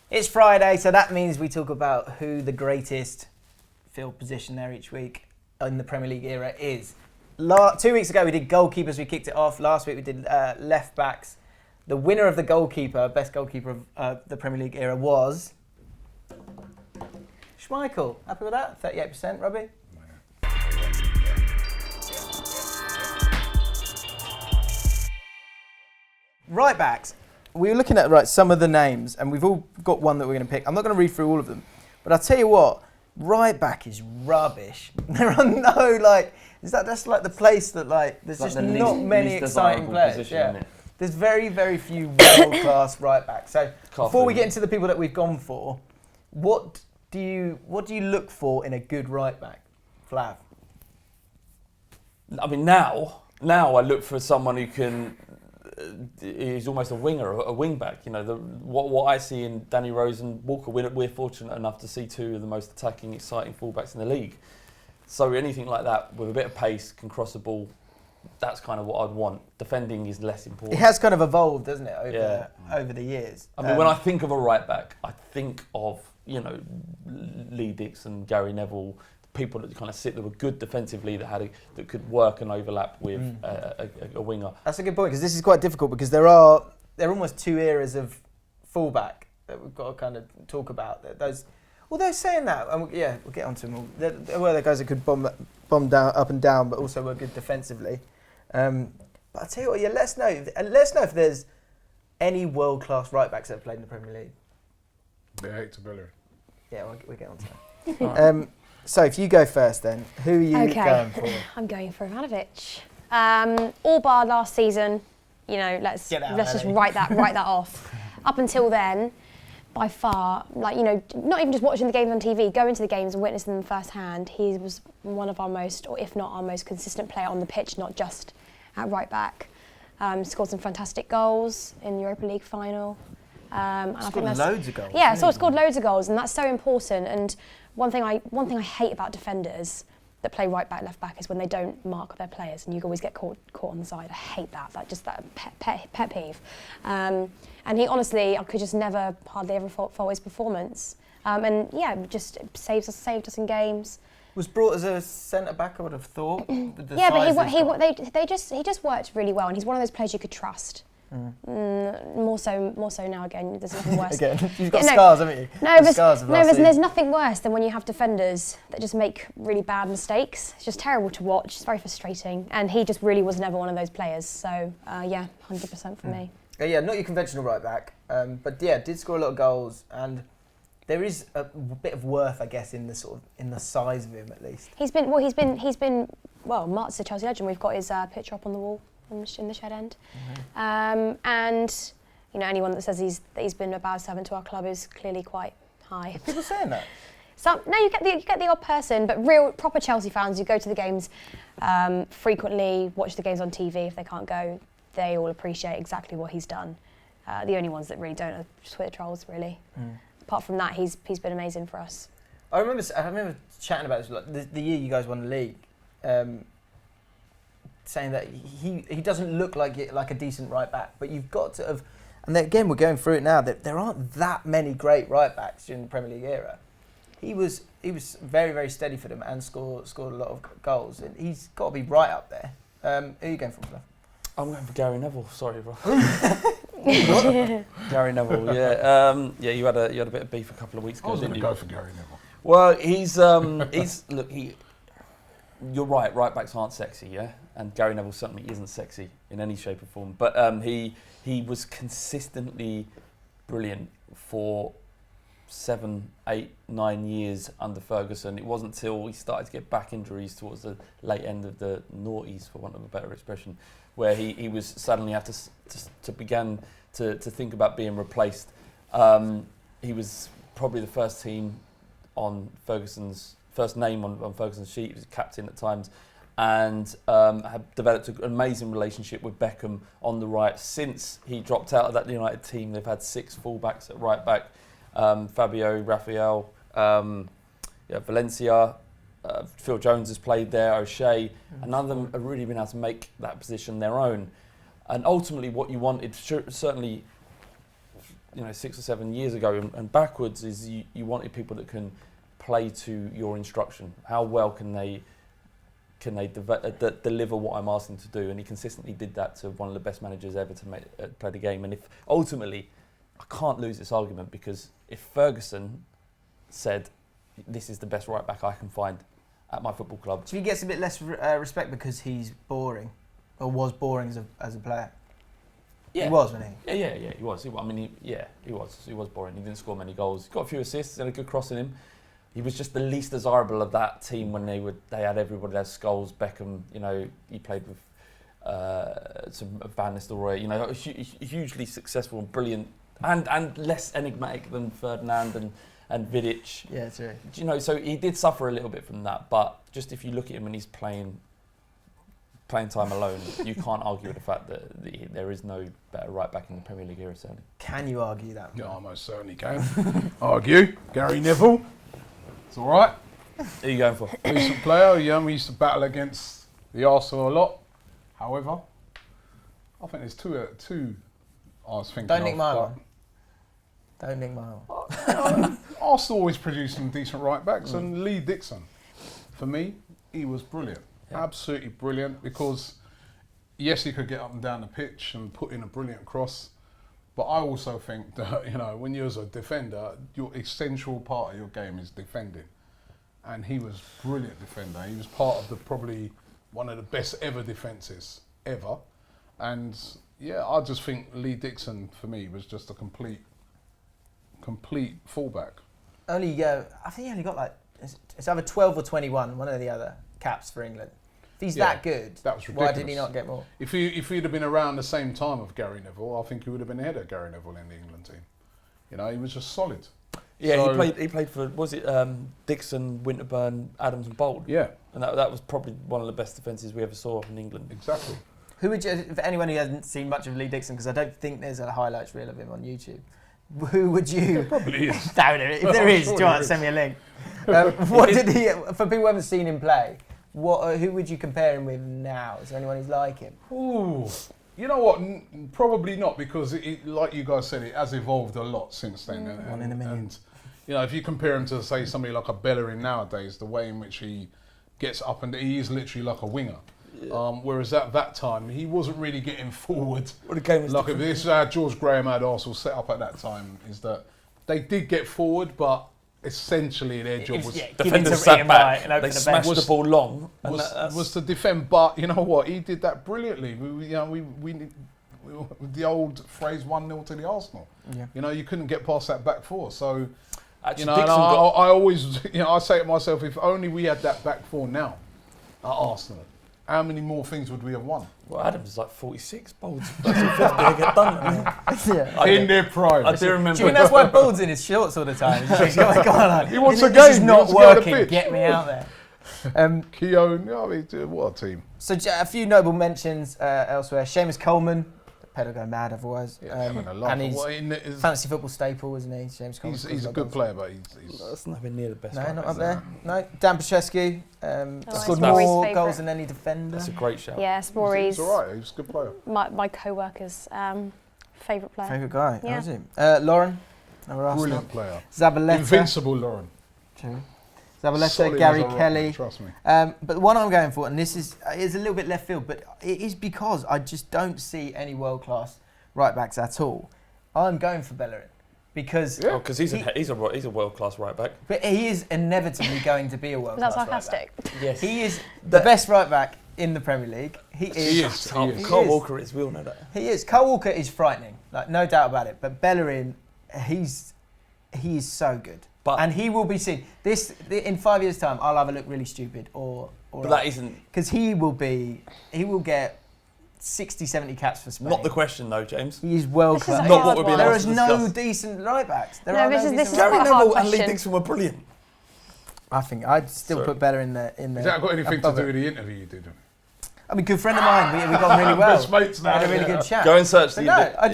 It's Friday, so that means we talk about who the greatest field position there each week in the Premier League era is. 2 weeks ago we did goalkeepers, we kicked it off. Last week we did left backs. The winner of the goalkeeper, best goalkeeper of the Premier League era was Schmeichel. Happy with that? 38%, Robbie? Right backs. We were looking at some of the names, and we've all got one that we're going to pick. I'm not going to read through all of them, but I'll tell you what, right back is rubbish. There are no that's like the place that there's just not many exciting players. Yeah. There's very, very few world-class right backs. So before we get into the people that we've gone for, what do you look for in a good right back, Flav? I mean, now I look for someone who can. He's almost a winger, a wing back. You know, what I see in Danny Rose and Walker, we're fortunate enough to see two of the most attacking, exciting fullbacks in the league. So anything like that with a bit of pace, can cross the ball, that's kind of what I'd want. Defending is less important. It has kind of evolved, doesn't it, over the years? I mean, when I think of a right back, I think of, Lee Dixon, Gary Neville, people that kind of that were good defensively, that could work and overlap with a winger. That's a good point, because this is quite difficult, because there are almost two eras of fullback that we've got to kind of talk about. Although saying that, we'll get onto them all. There were the guys that could bomb down up and down, but also were good defensively. But I'll tell you what, let us know if there's any world class right backs that have played in the Premier League. They hate to Bellerin. Yeah, we'll get onto that. So if you go first then, who are you going for? I'm going for Ivanovic. All bar last season, let's just write that off. Up until then, by far, not even just watching the games on TV, going to the games and witnessing them firsthand, he was one of our most, or if not our most consistent player on the pitch, not just at right back. Scored some fantastic goals in the Europa League final. Scored loads of goals. Yeah, scored loads of goals, and that's so important. And one thing I hate about defenders that play right back, left back is when they don't mark their players, and you always get caught on the side. I hate that. That pet peeve. And he honestly, I could just hardly ever fault his performance. Just saved us in games. Was brought as a centre back, I would have thought. He just worked really well, and he's one of those players you could trust. More so now. Again, there's nothing worse. Again, you've got scars, haven't you? There's nothing worse than when you have defenders that just make really bad mistakes. It's just terrible to watch. It's very frustrating, and he just really was never one of those players. So 100% for me. Yeah, not your conventional right back, but did score a lot of goals, and there is a bit of worth, I guess, in the size of him at least. He's been Mart's a Chelsea legend. We've got his picture up on the wall in the shed end. Mm-hmm. And anyone that says he's been a bad servant to our club is clearly quite high. Are people saying that? You get the odd person, but real proper Chelsea fans who go to the games frequently, watch the games on TV if they can't go, they all appreciate exactly what he's done. The only ones that really don't are Twitter trolls, really. Apart from that, he's been amazing for us. I remember chatting about this the year you guys won the league. Saying that he doesn't look like a decent right back, but you've got to have, and then again we're going through it now, that there aren't that many great right backs during the Premier League era. He was very, very steady for them and scored a lot of goals, and he's got to be right up there. Who are you going for, Flav? I'm going for Gary Neville. Sorry, bro. Gary Neville. Yeah. You had a bit of beef a couple of weeks ago. I was going to go for Gary Neville. Well, he's look. You're right. Right backs aren't sexy, yeah, and Gary Neville certainly isn't sexy in any shape or form. But he was consistently brilliant for 7, 8, 9 years under Ferguson. It wasn't until he started to get back injuries towards the late end of the noughties, for want of a better expression, where he was suddenly had to begin to think about being replaced. He was probably the first name on Ferguson's sheet. He was captain at times, and had developed an amazing relationship with Beckham on the right. Since he dropped out of that United team, they've had 6 fullbacks at right back. Fabio, Rafael, Valencia, Phil Jones has played there, O'Shea, and none of them have really been able to make that position their own. And ultimately what you wanted, certainly 6 or 7 years ago and backwards is you wanted people that can play to your instruction. How well can they deliver what I'm asking to do? And he consistently did that to one of the best managers ever to play the game. And if ultimately, I can't lose this argument, because if Ferguson said, this is the best right back I can find at my football club. So he gets a bit less respect because he's boring, or was boring as a player. Yeah. He was, wasn't he? Yeah, he was. He was. He was boring. He didn't score many goals. He got a few assists and a good cross in him. He was just the least desirable of that team when they had everybody. They had Scholes, Beckham. He played with some Van Nistelrooy. Hugely successful and brilliant, and less enigmatic than Ferdinand and Vidic. Yeah, true. So he did suffer a little bit from that. But just if you look at him when he's playing time alone, you can't argue with the fact that there is no better right back in the Premier League era, certainly. Can you argue that? Yeah, I most certainly can. Argue. Gary Neville. It's all right. Who are you going for? Decent player. We used to battle against the Arsenal a lot. However, I think there's two I was thinking Don't nick of, my but one. Don't nick my one. Arsenal always produced some decent right backs, and Lee Dixon, for me, he was brilliant. Yeah. Absolutely brilliant, because yes, he could get up and down the pitch and put in a brilliant cross, but I also think that when you're as a defender, your essential part of your game is defending, and he was a brilliant defender. He was part of probably one of the best ever defences ever, and yeah, I just think Lee Dixon for me was just a complete fullback. I think he only got it's either 12 or 21, one or the other, caps for England. If he's that good, that was ridiculous. Why did he not get more? If he'd have been around the same time of Gary Neville, I think he would have been ahead of Gary Neville in the England team. He was just solid. Yeah, so, he played for, was it Dixon, Winterburn, Adams and Bold? Yeah. And that was probably one of the best defences we ever saw in England. Exactly. Who would you, for anyone who hasn't seen much of Lee Dixon, because I don't think there's a highlights reel of him on YouTube, who would you... There probably is. Doubt it. If there is, sure do you want to send me a link? What did he... For people who haven't seen him play, who would you compare him with now? Is there anyone who's like him? Ooh. You know what? Probably not, because like you guys said, it has evolved a lot since then. One in a million. And if you compare him to, say, somebody like a Bellerin nowadays, the way in which he gets up and he is literally like a winger. Yeah. Whereas at that time, he wasn't really getting forward. Well, the game was like if this is how George Graham had Arsenal set up at that time, is that they did get forward, but essentially their job was... Defenders sat back, they smashed the ball long. Was to defend, but you know what? He did that brilliantly. We the old phrase 1-0 to the Arsenal. Yeah. You couldn't get past that back four. So, actually, I always, I say to myself, if only we had that back four now at Arsenal, how many more things would we have won? Well, Adams is like 46. Bolds, that's what 50 get done. In their prime. I do remember. Do you think that's why Bolds in his shorts all the time? He wants a game. This is not working. Get me out there. Keown, what a team. So a few notable mentions elsewhere. Seamus Coleman. Pedal go mad otherwise. And he's fantasy football staple, isn't he? Seamus Coleman. He's a good player, but he's that's nowhere near the best. No, not up there. No. Dan Pachescu scored That's more goals than any defender. That's a great shout. Yeah, Spory's. He's all right. He's a good player. My co-worker's favourite player. Favourite guy. Yeah. How's he? Lauren. Brilliant player. Zabaleta. Invincible Lauren. True. Zabaleta, Solid Gary as a Kelly. rock, trust me. But the one I'm going for, and this is a little bit left field, but it is because I just don't see any world-class right backs at all. I'm going for Bellerin because he's a world-class right back. But he is inevitably going to be a world-class That's sarcastic. right back. Yes, he is the best right back in the Premier League. He is. Carl Walker is. We all know that. He is. Carl Walker is frightening, like no doubt about it. But Bellerin, he is so good. And he will be seen. In 5 years' time, I'll have a look really stupid, but that isn't, because he will get 60, 70 caps for Spain. not the question though, James. He is world class. Not what we're being There asked is to no discuss. decent right backs. This is Gary quite a hard Neville and Lee question. Dixon were brilliant. I think I'd still put better in there. Has that got anything to do with the interview you did? I mean, good friend of mine. We got on really well. Best mates now. We had a really good chat. Go and search the.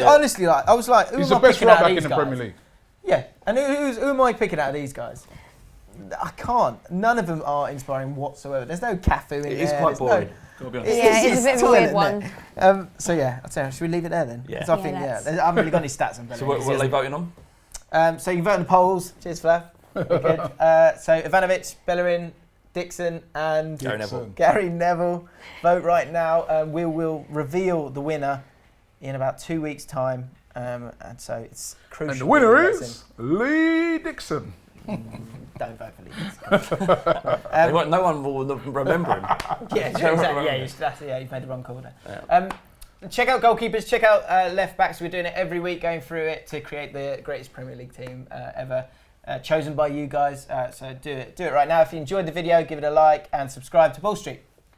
Honestly, I was like, who He's am the I best picking right out of back in these the guys? Premier League. Yeah, and who am I picking out of these guys? I can't. None of them are inspiring whatsoever. There's no Cafu in there. It is quite boring. Gotta be honest. Yeah, it's a bit of a weird one. So yeah, I'll tell you, should we leave it there then? Yeah. 'Cause I Yeah, think, let's. I haven't really got any stats on Bellerin. So what are they voting on? So you can vote in the polls. Cheers, Flav. Good. So Ivanovic, Bellerin, Dixon, and Gary Neville. Gary Neville. Vote right now. We will reveal the winner in about 2 weeks' time. And so it's crucial. And the winner that you vote is Lee Dixon. Don't vote for Lee Dixon. No one will remember him. Yeah, exactly. You've made the wrong call there. Yeah. Check out goalkeepers, check out left backs. We're doing it every week, going through it to create the greatest Premier League team ever, chosen by you guys. So do it right now. If you enjoyed the video, give it a like and subscribe to Ball Street.